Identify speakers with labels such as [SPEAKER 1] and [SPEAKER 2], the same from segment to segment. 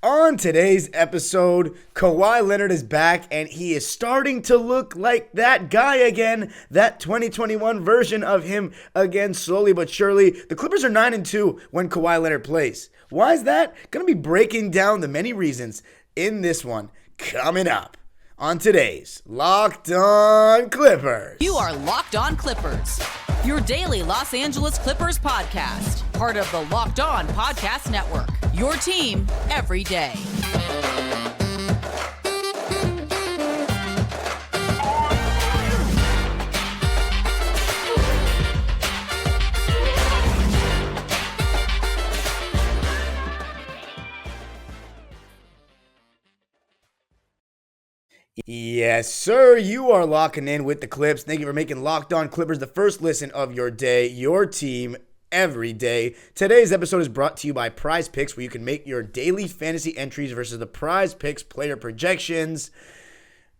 [SPEAKER 1] On today's episode, Kawhi Leonard is back and he is starting to look like that guy again, that 2021 version of him again, slowly but surely. The Clippers are 9-2 when Kawhi Leonard plays. Why is that? Going to be breaking down the many reasons in this one coming up on today's Locked On Clippers.
[SPEAKER 2] You are Locked On Clippers, your daily Los Angeles Clippers podcast, part of the Locked On Podcast Network, your team every day.
[SPEAKER 1] Yes, sir. You are locking in with the Clips. Thank you for making Locked On Clippers the first listen of your day, your team every day. Today's episode is brought to you by Prize Picks, where you can make your daily fantasy entries versus the Prize Picks player projections.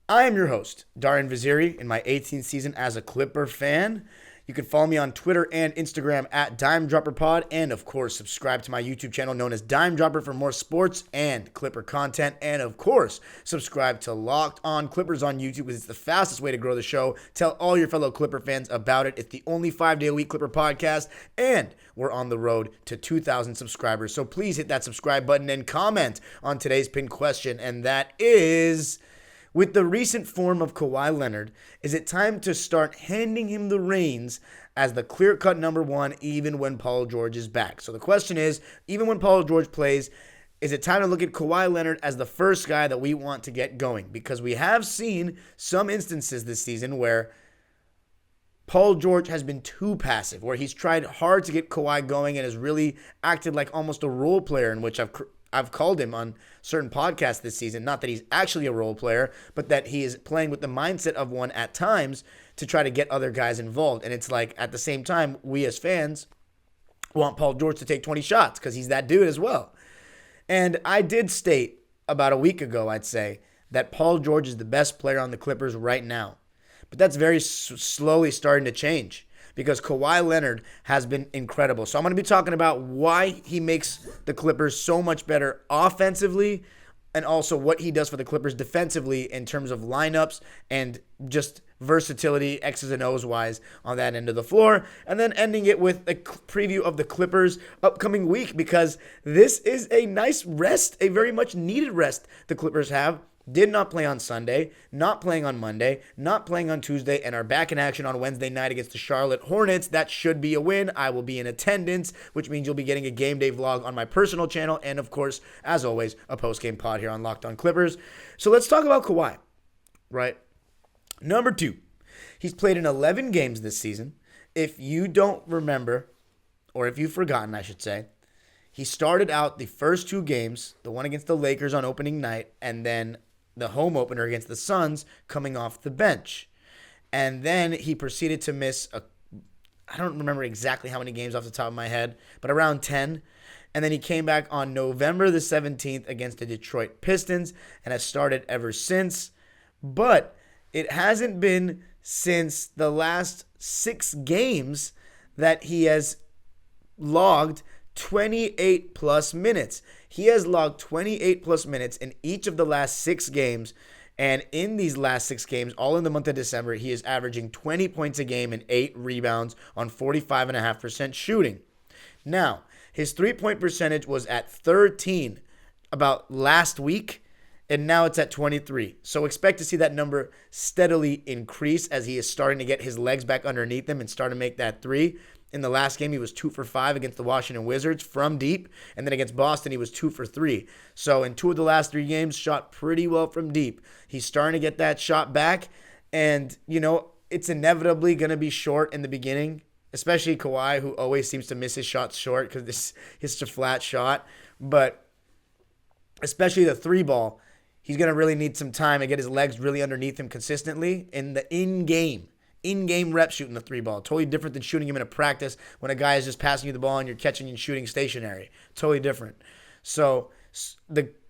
[SPEAKER 1] I am your host, Darian Vaziri, in my 18th season as a Clipper fan. You can follow me on Twitter and Instagram at DimeDropperPod, and of course, subscribe to my YouTube channel known as Dime Dropper for more sports and Clipper content. And of course, subscribe to Locked On Clippers on YouTube because it's the fastest way to grow the show. Tell all your fellow Clipper fans about it. It's the only 5-day-a-week Clipper podcast, and we're on the road to 2,000 subscribers. So please hit that subscribe button and comment on today's pinned question, and that is, with the recent form of Kawhi Leonard, is it time to start handing him the reins as the clear-cut number one even when Paul George is back? So the question is, even when Paul George plays, is it time to look at Kawhi Leonard as the first guy that we want to get going? Because we have seen some instances this season where Paul George has been too passive, where he's tried hard to get Kawhi going and has really acted like almost a role player, in which I've called him on certain podcasts this season. Not that he's actually a role player, but that he is playing with the mindset of one at times to try to get other guys involved. And it's like, at the same time, we as fans want Paul George to take 20 shots because he's that dude as well. And I did state about a week ago, I'd say, that Paul George is the best player on the Clippers right now. But that's very slowly starting to change, because Kawhi Leonard has been incredible. So I'm going to be talking about why he makes the Clippers so much better offensively, and also what he does for the Clippers defensively in terms of lineups and just versatility, X's and O's wise on that end of the floor. And then ending it with a preview of the Clippers' upcoming week, because this is a nice rest, a very much needed rest the Clippers have. Did not play on Sunday, not playing on Monday, not playing on Tuesday, and are back in action on Wednesday night against the Charlotte Hornets. That should be a win. I will be in attendance, which means you'll be getting a game day vlog on my personal channel, and of course, as always, a post-game pod here on Locked On Clippers. So let's talk about Kawhi, right? Number 2, he's played in 11 games this season. If you don't remember, or if you've forgotten, I should say, he started out the first 2 games, the one against the Lakers on opening night, and then the home opener against the Suns, coming off the bench. And then he proceeded to miss, I don't remember exactly how many games off the top of my head, but around 10. And then he came back on November the 17th against the Detroit Pistons and has started ever since. But it hasn't been since the last 6 games that he has logged 28 plus minutes. He has logged 28 plus minutes in each of the last 6 games. And in these last 6 games, all in the month of December, he is averaging 20 points a game and 8 rebounds on 45.5% shooting. Now, his 3-point percentage was at 13 about last week, and now it's at 23. So expect to see that number steadily increase as he is starting to get his legs back underneath him and start to make that 3. In the last game, he was 2 for 5 against the Washington Wizards from deep. And then against Boston, he was 2 for 3. So in 2 of the last 3 games, shot pretty well from deep. He's starting to get that shot back. And, you know, it's inevitably going to be short in the beginning, especially Kawhi, who always seems to miss his shots short because this is such a flat shot. But especially the 3 ball, he's going to really need some time and get his legs really underneath him consistently in the in-game rep shooting the 3 ball. Totally different than shooting him in a practice when a guy is just passing you the ball and you're catching and shooting stationary. Totally different. So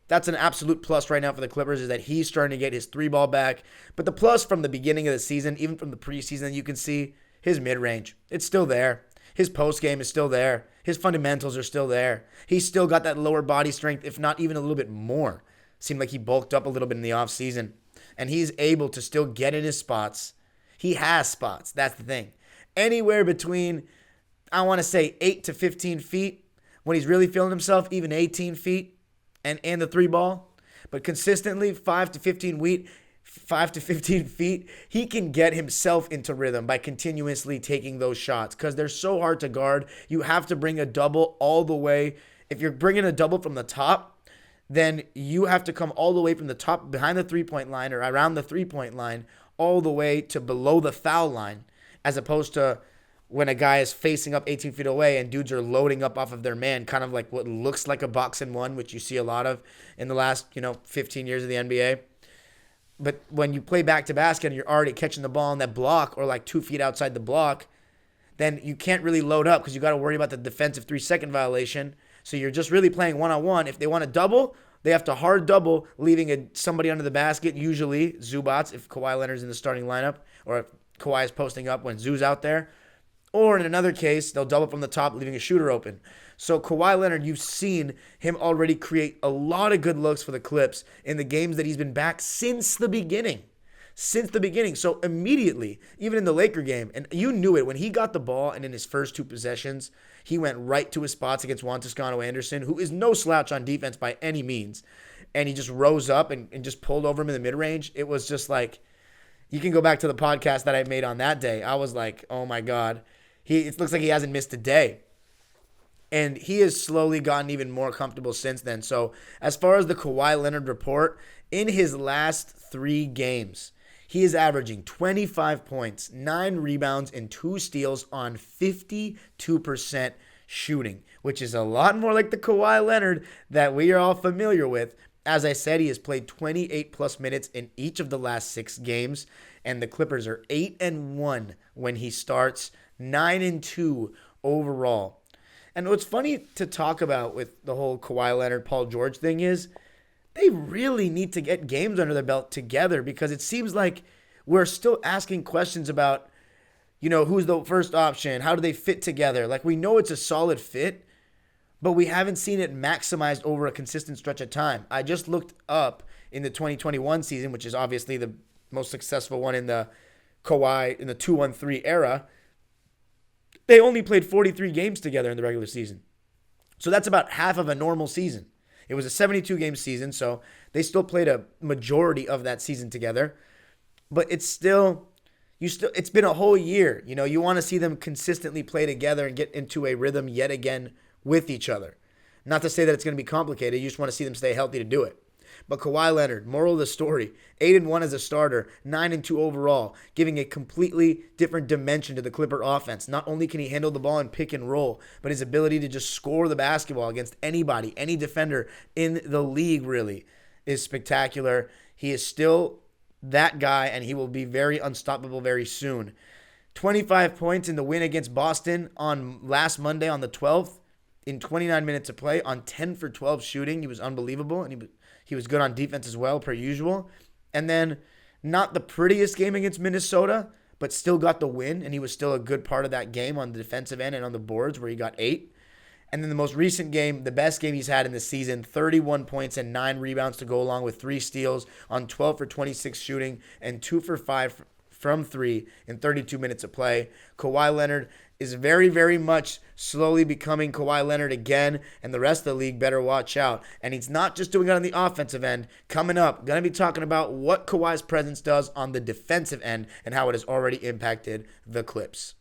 [SPEAKER 1] that's an absolute plus right now for the Clippers, is that he's starting to get his 3 ball back. But the plus from the beginning of the season, even from the preseason, you can see his mid-range. It's still there. His post game is still there. His fundamentals are still there. He's still got that lower body strength, if not even a little bit more. Seemed like he bulked up a little bit in the offseason. And he's able to still get in his spots. He has spots. That's the thing. Anywhere between, I want to say, 8 to 15 feet. When he's really feeling himself, even 18 feet. And the three ball. But consistently, 5 to 15 feet, he can get himself into rhythm by continuously taking those shots because they're so hard to guard. You have to bring a double all the way. If you're bringing a double from the top, then you have to come all the way from the top behind the three-point line or around the three-point line all the way to below the foul line, as opposed to when a guy is facing up 18 feet away and dudes are loading up off of their man, kind of like what looks like a box and one, which you see a lot of in the last 15 years of the NBA. But when you play back to basket and you're already catching the ball on that block or like 2 feet outside the block, then you can't really load up because you got to worry about the defensive 3-second violation. So you're just really playing one-on-one. If they want to double, they have to hard double, leaving somebody under the basket, usually Zubats if Kawhi Leonard's in the starting lineup or if Kawhi is posting up when Zoo's out there. Or in another case, they'll double from the top, leaving a shooter open. So Kawhi Leonard, you've seen him already create a lot of good looks for the Clips in the games that he's been back since the beginning. So immediately, even in the Laker game, and you knew it, when he got the ball and in his first 2 possessions, he went right to his spots against Juan Toscano-Anderson, who is no slouch on defense by any means. And he just rose up and just pulled over him in the mid-range. It was just like, you can go back to the podcast that I made on that day. I was like, oh my God. It looks like he hasn't missed a day. And he has slowly gotten even more comfortable since then. So as far as the Kawhi Leonard report, in his last 3 games, he is averaging 25 points, 9 rebounds, and 2 steals on 52% shooting, which is a lot more like the Kawhi Leonard that we are all familiar with. As I said, he has played 28-plus minutes in each of the last 6 games, and the Clippers are 8-1 when he starts, 9-2 overall. And what's funny to talk about with the whole Kawhi Leonard, Paul George thing is they really need to get games under their belt together because it seems like we're still asking questions about, who's the first option? How do they fit together? Like, we know it's a solid fit, but we haven't seen it maximized over a consistent stretch of time. I just looked up in the 2021 season, which is obviously the most successful one in the Kawhi, in the 2-1-3 era. They only played 43 games together in the regular season. So that's about half of a normal season. It was a 72-game season, so they still played a majority of that season together. But it's been a whole year. You want to see them consistently play together and get into a rhythm yet again with each other. Not to say that it's going to be complicated. You just want to see them stay healthy to do it. But Kawhi Leonard, moral of the story, 8-1 as a starter, 9-2 overall, giving a completely different dimension to the Clipper offense. Not only can he handle the ball and pick and roll, but his ability to just score the basketball against anybody, any defender in the league really is spectacular. He is still that guy, and he will be very unstoppable very soon. 25 points in the win against Boston on last Monday on the 12th in 29 minutes of play on 10 for 12 shooting. He was unbelievable, and he was good on defense as well, per usual. And then not the prettiest game against Minnesota, but still got the win, and he was still a good part of that game on the defensive end and on the boards where he got 8. And then the most recent game, the best game he's had in the season, 31 points and 9 rebounds to go along with 3 steals on 12 for 26 shooting and 2 for 5 from 3 in 32 minutes of play. Kawhi Leonard is very, very much slowly becoming Kawhi Leonard again, and the rest of the league better watch out. And he's not just doing it on the offensive end. Coming up, going to be talking about what Kawhi's presence does on the defensive end and how it has already impacted the Clips.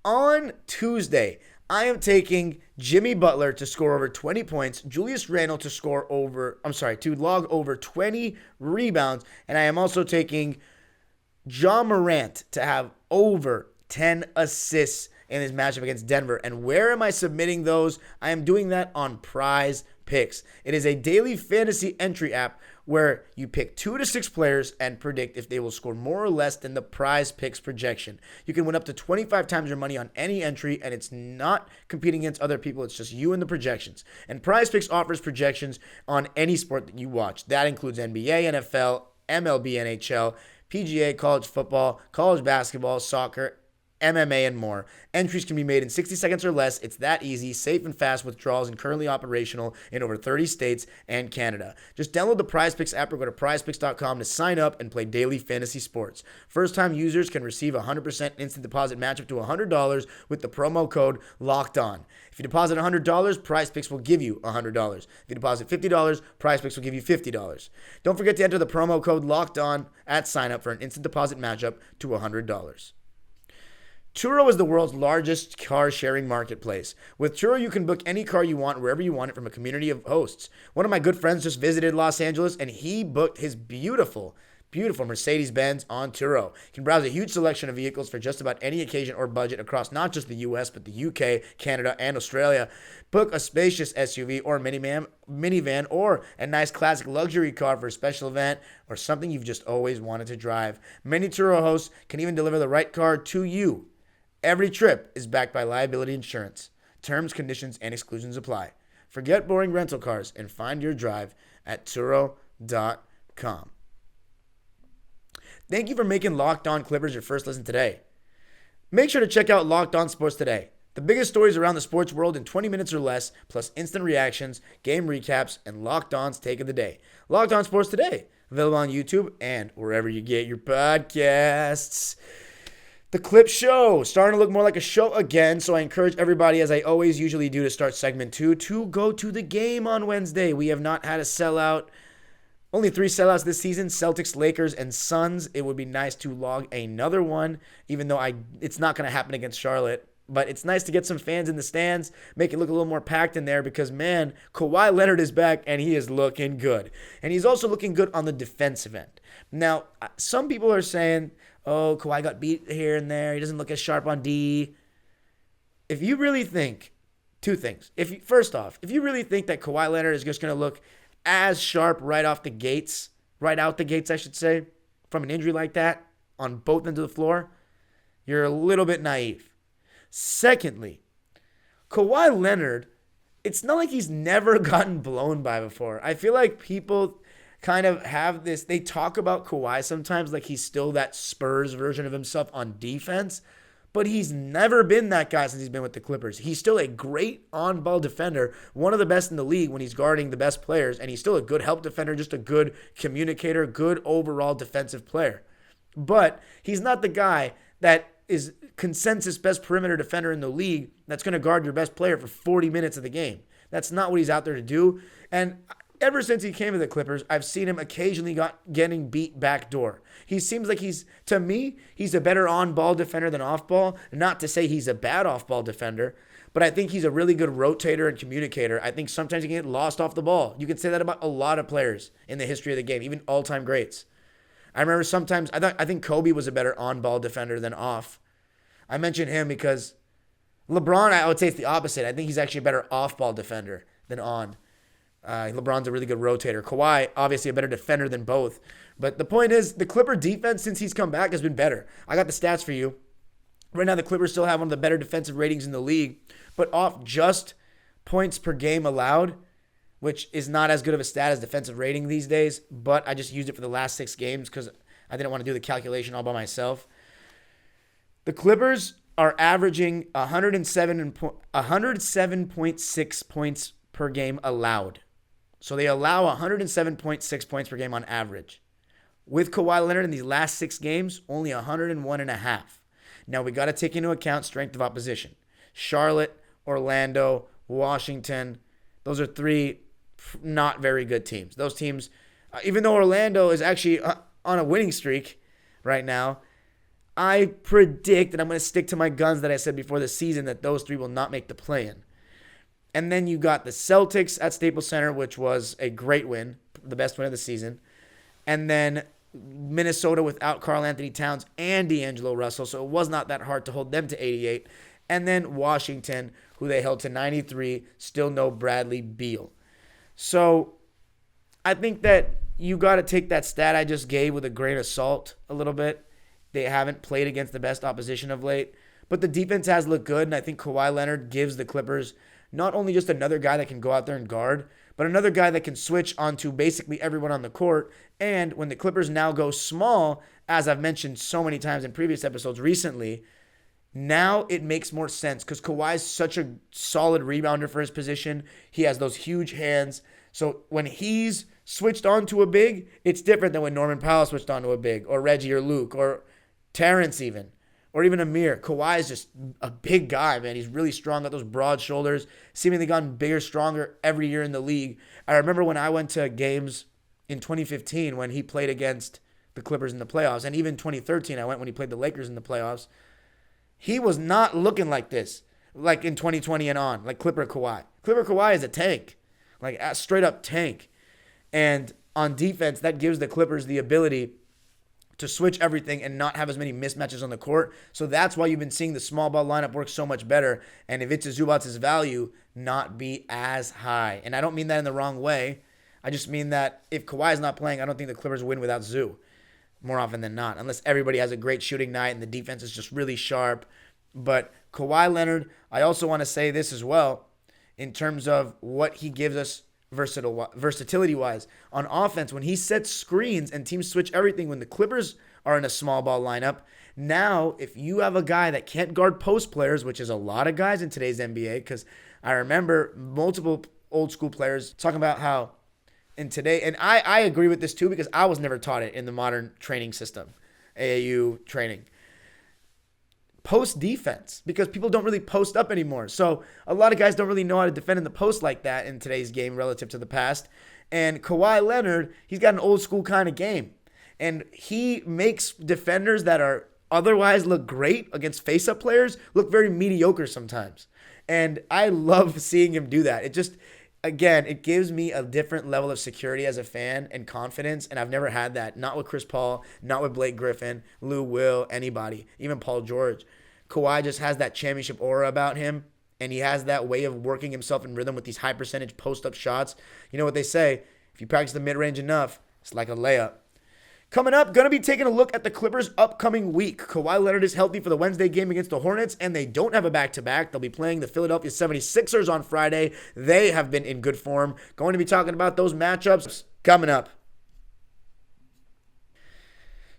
[SPEAKER 1] On Tuesday, I am taking Jimmy Butler to score over 20 points, Julius Randle to log over 20 rebounds, and I am also taking Ja Morant to have over 10 assists in his matchup against Denver. And where am I submitting those? I am doing that on Prize Picks. It is a daily fantasy entry app where you pick 2 to 6 players and predict if they will score more or less than the Prize Picks projection. You can win up to 25 times your money on any entry, and it's not competing against other people. It's just you and the projections. And Prize Picks offers projections on any sport that you watch. That includes NBA, NFL, MLB, NHL, PGA, college football, college basketball, soccer, MMA, and more. Entries can be made in 60 seconds or less. It's that easy, safe and fast withdrawals, and currently operational in over 30 states and Canada. Just download the PrizePicks app or go to prizepicks.com to sign up and play daily fantasy sports. First-time users can receive a 100% instant deposit match up to $100 with the promo code LOCKEDON. If you deposit $100, PrizePicks will give you $100. If you deposit $50, PrizePicks will give you $50. Don't forget to enter the promo code LOCKEDON at sign up for an instant deposit matchup to $100. Turo is the world's largest car-sharing marketplace. With Turo, you can book any car you want wherever you want it from a community of hosts. One of my good friends just visited Los Angeles, and he booked his beautiful Mercedes-Benz on Turo. You can browse a huge selection of vehicles for just about any occasion or budget across not just the US, but the UK, Canada, and Australia. Book a spacious SUV or minivan or a nice classic luxury car for a special event or something you've just always wanted to drive. Many Turo hosts can even deliver the right car to you. Every trip is backed by liability insurance. Terms, conditions, and exclusions apply. Forget boring rental cars and find your drive at Turo.com. Thank you for making Locked On Clippers your first listen today. Make sure to check out Locked On Sports Today. The biggest stories around the sports world in 20 minutes or less, plus instant reactions, game recaps, and Locked On's take of the day. Locked On Sports Today, available on YouTube and wherever you get your podcasts. The Clip Show, starting to look more like a show again, so I encourage everybody, as I always usually do to start segment 2, to go to the game on Wednesday. We have not had a sellout. Only 3 sellouts this season, Celtics, Lakers, and Suns. It would be nice to log another one, even though it's not going to happen against Charlotte. But it's nice to get some fans in the stands, make it look a little more packed in there because, man, Kawhi Leonard is back, and he is looking good. And he's also looking good on the defensive end. Now, some people are saying, oh, Kawhi got beat here and there. He doesn't look as sharp on D. If you really think, 2 things. First off, if you really think that Kawhi Leonard is just going to look as sharp right out the gates, I should say, from an injury like that on both ends of the floor, you're a little bit naive. Secondly, Kawhi Leonard, it's not like he's never gotten blown by before. I feel like people kind of have this, they talk about Kawhi sometimes like he's still that Spurs version of himself on defense, but he's never been that guy since he's been with the Clippers. He's still a great on-ball defender, one of the best in the league when he's guarding the best players, and he's still a good help defender, just a good communicator, good overall defensive player. But he's not the guy that is consensus best perimeter defender in the league that's going to guard your best player for 40 minutes of the game. That's not what he's out there to do. And ever since he came to the Clippers, I've seen him occasionally getting beat backdoor. He seems like to me, he's a better on-ball defender than off-ball. Not to say he's a bad off-ball defender, but I think he's a really good rotator and communicator. I think sometimes he can get lost off the ball. You can say that about a lot of players in the history of the game, even all-time greats. I remember sometimes, I think Kobe was a better on-ball defender than off. I mention him because LeBron, I would say it's the opposite. I think he's actually a better off-ball defender than on. LeBron's a really good rotator. Kawhi, obviously a better defender than both. But the point is, the Clipper defense, since he's come back, has been better. I got the stats for you. Right now, the Clippers still have one of the better defensive ratings in the league, but off just points per game allowed, which is not as good of a stat as defensive rating these days, but I just used it for the last 6 games because I didn't want to do the calculation all by myself. The Clippers are averaging 107.6 points per game allowed. So they allow 107.6 points per game on average. With Kawhi Leonard in these last 6 games, only 101.5. Now we got to take into account strength of opposition. Charlotte, Orlando, Washington, those are 3 not very good teams. Those teams, even though Orlando is actually on a winning streak right now, I predict, and I'm going to stick to my guns that I said before the season, that those 3 will not make the play-in. And then you got the Celtics at Staples Center, which was a great win, the best win of the season. And then Minnesota without Karl Anthony Towns and D'Angelo Russell, so it was not that hard to hold them to 88. And then Washington, who they held to 93, still no Bradley Beal. So I think that you got to take that stat I just gave with a grain of salt a little bit. They haven't played against the best opposition of late. But the defense has looked good, and I think Kawhi Leonard gives the Clippers not only just another guy that can go out there and guard, but another guy that can switch onto basically everyone on the court. And when the Clippers now go small, as I've mentioned so many times in previous episodes recently, Now it makes more sense because Kawhi is such a solid rebounder for his position. He has those huge hands. So when he's switched on to a big, it's different than when Norman Powell switched on to a big, or Reggie or Luke, or Terrence even, or even Amir. Kawhi is just a big guy, man. He's really strong, got those broad shoulders, seemingly gotten bigger, stronger every year in the league. I remember when I went to games in 2015 when he played against the Clippers in the playoffs, and even 2013 I went when he played the Lakers in the playoffs. He was not looking like this, like in 2020 and on, like Clipper Kawhi. Clipper Kawhi is a tank, like a straight up tank. And on defense, that gives the Clippers the ability to switch everything and not have as many mismatches on the court. So that's why you've been seeing the small ball lineup work so much better, and Ivica Zubac's value not be as high. And I don't mean that in the wrong way. I just mean that if Kawhi is not playing, I don't think the Clippers win without Zoo more often than not, unless everybody has a great shooting night and the defense is just really sharp. But Kawhi Leonard, I also want to say this as well, in terms of what he gives us versatility-wise. On offense, when he sets screens and teams switch everything, when the Clippers are in a small ball lineup, now if you have a guy that can't guard post players, which is a lot of guys in today's NBA, because I remember multiple old school players talking about how in today, and I agree with this too because I was never taught it in the modern training system, AAU training. Post defense, because people don't really post up anymore. So a lot of guys don't really know how to defend in the post like that in today's game relative to the past. And Kawhi Leonard, he's got an old school kind of game. And he makes defenders that are otherwise look great against face-up players look very mediocre sometimes. And I love seeing him do that. It just, again, it gives me a different level of security as a fan and confidence, and I've never had that. Not with Chris Paul, not with Blake Griffin, Lou Will, anybody, even Paul George. Kawhi just has that championship aura about him, and he has that way of working himself in rhythm with these high-percentage post-up shots. You know what they say, if you practice the mid-range enough, it's like a layup. Coming up, going to be taking a look at the Clippers' upcoming week. Kawhi Leonard is healthy for the Wednesday game against the Hornets, and they don't have a back-to-back. They'll be playing the Philadelphia 76ers on Friday. They have been in good form. Going to be talking about those matchups coming up.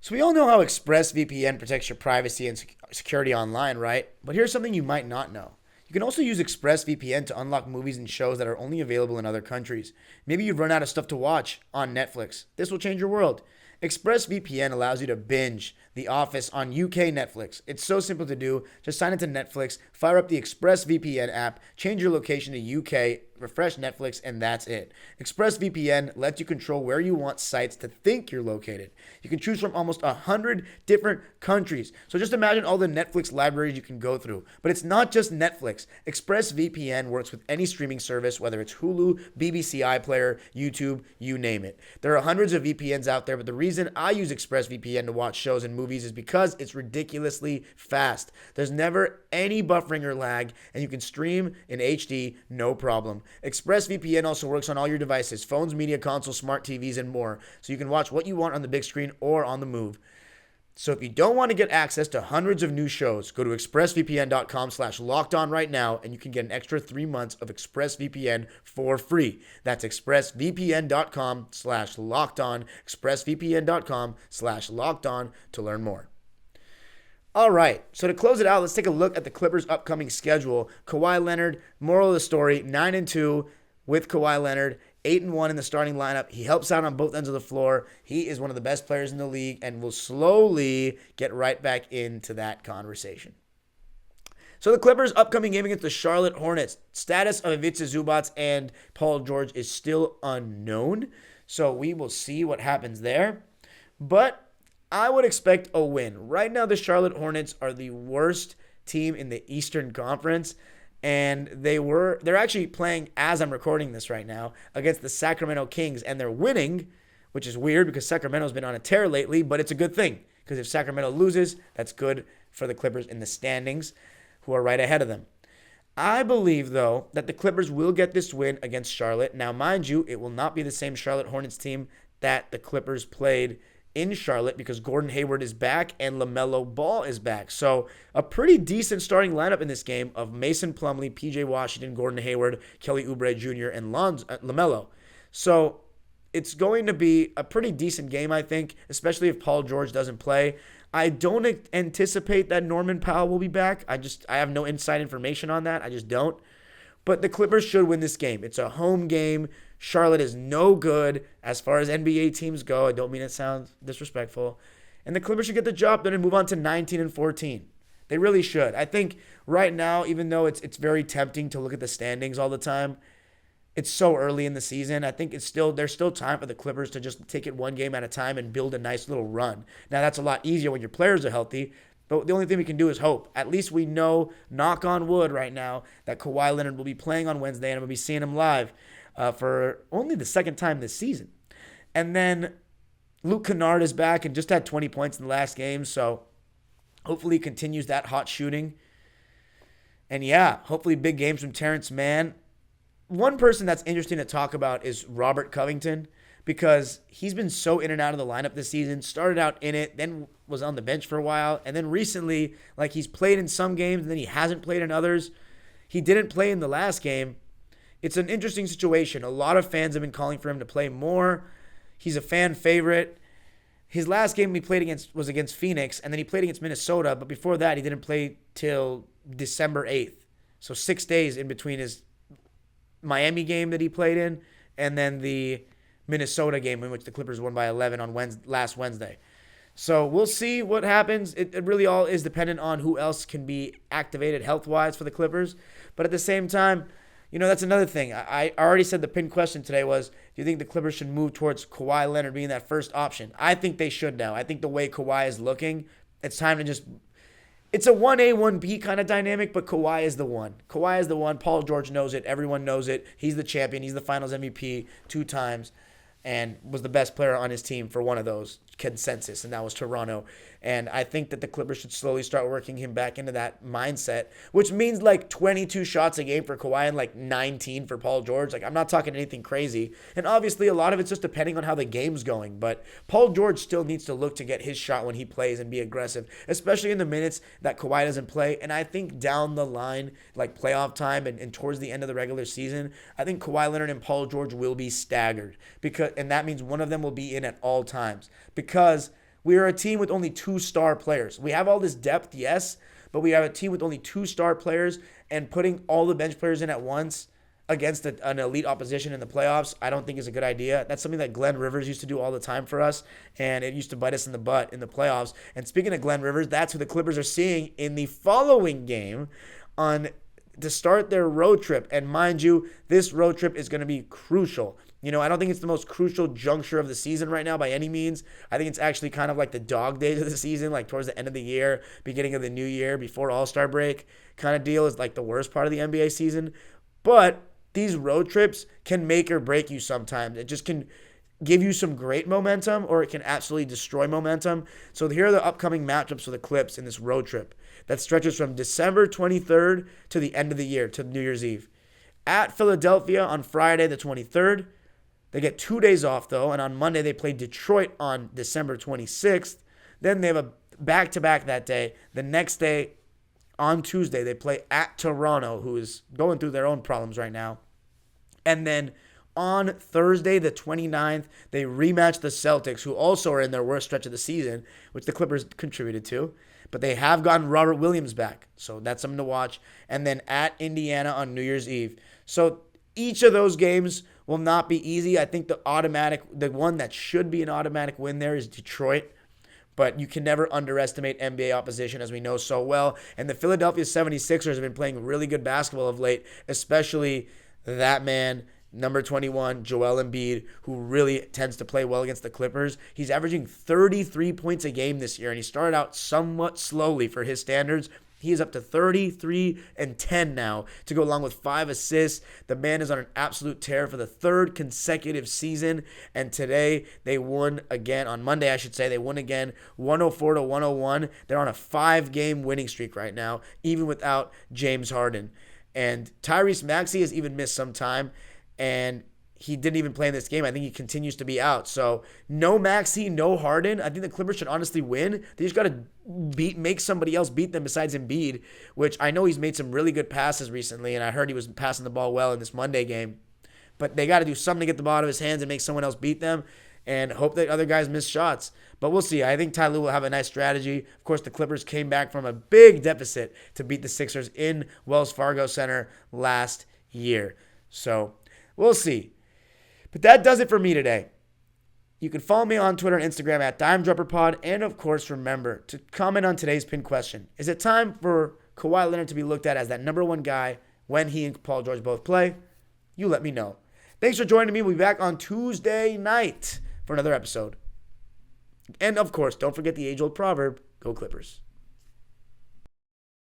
[SPEAKER 1] So we all know how ExpressVPN protects your privacy and security online, right? But here's something you might not know. You can also use ExpressVPN to unlock movies and shows that are only available in other countries. Maybe you've run out of stuff to watch on Netflix. This will change your world. ExpressVPN allows you to binge The Office on UK Netflix. It's so simple to do. Just sign into Netflix, fire up the ExpressVPN app, change your location to UK, refresh Netflix, and that's it. ExpressVPN lets you control where you want sites to think you're located. You can choose from almost 100 different countries. So just imagine all the Netflix libraries you can go through. But it's not just Netflix. ExpressVPN works with any streaming service, whether it's Hulu, BBC iPlayer, YouTube, you name it. There are hundreds of VPNs out there, but the reason I use ExpressVPN to watch shows and movies is because it's ridiculously fast. There's never any buffering or lag, and you can stream in HD, no problem. ExpressVPN also works on all your devices, phones, media consoles, smart TVs, and more, so you can watch what you want on the big screen or on the move. So if you don't want to get access to hundreds of new shows, go to expressvpn.com/lockedon right now, and you can get an extra 3 months of ExpressVPN for free. That's expressvpn.com/lockedon, expressvpn.com/lockedon to learn more. All right, so to close it out, let's take a look at the Clippers' upcoming schedule. Kawhi Leonard, moral of the story, 9-2 with Kawhi Leonard, 8-1 in the starting lineup. He helps out on both ends of the floor. He is one of the best players in the league and will slowly get right back into that conversation. So the Clippers' upcoming game against the Charlotte Hornets. Status of Ivica Zubac and Paul George is still unknown, so we will see what happens there. But I would expect a win. Right now, the Charlotte Hornets are the worst team in the Eastern Conference, and they're actually playing, as I'm recording this right now, against the Sacramento Kings, and they're winning, which is weird because Sacramento's been on a tear lately, but it's a good thing because if Sacramento loses, that's good for the Clippers in the standings, who are right ahead of them. I believe, though, that the Clippers will get this win against Charlotte. Now, mind you, it will not be the same Charlotte Hornets team that the Clippers played in Charlotte because Gordon Hayward is back and LaMelo Ball is back. So a pretty decent starting lineup in this game of Mason Plumlee, PJ Washington, Gordon Hayward, Kelly Oubre Jr., and LaMelo. So it's going to be a pretty decent game, I think, especially if Paul George doesn't play. I don't anticipate that Norman Powell will be back. I have no inside information on that. I just don't. But the Clippers should win this game. It's a home game. Charlotte is no good as far as NBA teams go. I don't mean it sounds disrespectful. And the Clippers should get the job done and move on to 19-14. They really should. I think right now, even though it's very tempting to look at the standings all the time, it's so early in the season. I think there's still time for the Clippers to just take it one game at a time and build a nice little run. Now, that's a lot easier when your players are healthy, but the only thing we can do is hope. At least we know, knock on wood right now, that Kawhi Leonard will be playing on Wednesday, and I'm going to be seeing him live for only the second time this season. And then Luke Kennard is back and just had 20 points in the last game, so hopefully he continues that hot shooting. And yeah, hopefully big games from Terrence Mann. One person that's interesting to talk about is Robert Covington, because he's been so in and out of the lineup this season. Started out in it, then was on the bench for a while, and then recently, like, he's played in some games and then he hasn't played in others. He didn't play in the last game. It's an interesting situation. A lot of fans have been calling for him to play more. He's a fan favorite. His last game he played against was against Phoenix, and then he played against Minnesota, but before that he didn't play till December 8th. So 6 days in between his Miami game that he played in and then the Minnesota game in which the Clippers won by 11 on last Wednesday. So we'll see what happens. It really all is dependent on who else can be activated health-wise for the Clippers. But at the same time, that's another thing. I already said the pin question today was, do you think the Clippers should move towards Kawhi Leonard being that first option? I think they should now. I think the way Kawhi is looking, it's time to just... It's a 1A, 1B kind of dynamic, but Kawhi is the one. Kawhi is the one. Paul George knows it. Everyone knows it. He's the champion. He's the Finals MVP 2 times and was the best player on his team for one of those consensus, and that was Toronto. And I think that the Clippers should slowly start working him back into that mindset, which means like 22 shots a game for Kawhi and like 19 for Paul George. Like, I'm not talking anything crazy. And obviously a lot of it's just depending on how the game's going, but Paul George still needs to look to get his shot when he plays and be aggressive, especially in the minutes that Kawhi doesn't play. And I think down the line, like playoff time and towards the end of the regular season, I think Kawhi Leonard and Paul George will be staggered, and that means one of them will be in at all times, because we are a team with only 2 star players. We have all this depth, yes, but we have a team with only 2 star players, and putting all the bench players in at once against an elite opposition in the playoffs, I don't think is a good idea. That's something that Glenn Rivers used to do all the time for us, and it used to bite us in the butt in the playoffs. And speaking of Glenn Rivers, that's who the Clippers are seeing in the following game to start their road trip. And mind you, this road trip is going to be crucial. I don't think it's the most crucial juncture of the season right now by any means. I think it's actually kind of like the dog days of the season, like towards the end of the year, beginning of the new year, before All-Star break kind of deal is like the worst part of the NBA season. But these road trips can make or break you sometimes. It just can give you some great momentum, or it can absolutely destroy momentum. So here are the upcoming matchups for the Clips in this road trip that stretches from December 23rd to the end of the year, to New Year's Eve. At Philadelphia on Friday the 23rd. They get 2 days off, though, and on Monday they play Detroit on December 26th. Then they have a back-to-back that day. The next day, on Tuesday, they play at Toronto, who is going through their own problems right now. And then on Thursday, the 29th, they rematch the Celtics, who also are in their worst stretch of the season, which the Clippers contributed to. But they have gotten Robert Williams back, so that's something to watch. And then at Indiana on New Year's Eve. So each of those games will not be easy. I think the one that should be an automatic win there is Detroit. But you can never underestimate NBA opposition, as we know so well. And the Philadelphia 76ers have been playing really good basketball of late, especially that man, number 21, Joel Embiid, who really tends to play well against the Clippers. He's averaging 33 points a game this year, and he started out somewhat slowly for his standards. He is up to 33 and 10 now to go along with 5 assists. The man is on an absolute tear for the 3rd consecutive season. And today they won again. On Monday, I should say, they won again 104-101. They're on a 5-game winning streak right now, even without James Harden. And Tyrese Maxey has even missed some time, and he didn't even play in this game. I think he continues to be out. So no Maxey, no Harden. I think the Clippers should honestly win. They just got to make somebody else beat them besides Embiid, which I know he's made some really good passes recently, and I heard he was passing the ball well in this Monday game. but they got to do something to get the ball out of his hands and make someone else beat them and hope that other guys miss shots. But we'll see. I think Ty Lue will have a nice strategy. Of course, the Clippers came back from a big deficit to beat the Sixers in Wells Fargo Center last year. So we'll see. But that does it for me today. You can follow me on Twitter and Instagram at DimeDropperPod. And of course, remember to comment on today's pinned question. Is it time for Kawhi Leonard to be looked at as that number one guy when he and Paul George both play? You let me know. Thanks for joining me. We'll be back on Tuesday night for another episode. And of course, don't forget the age-old proverb, go Clippers.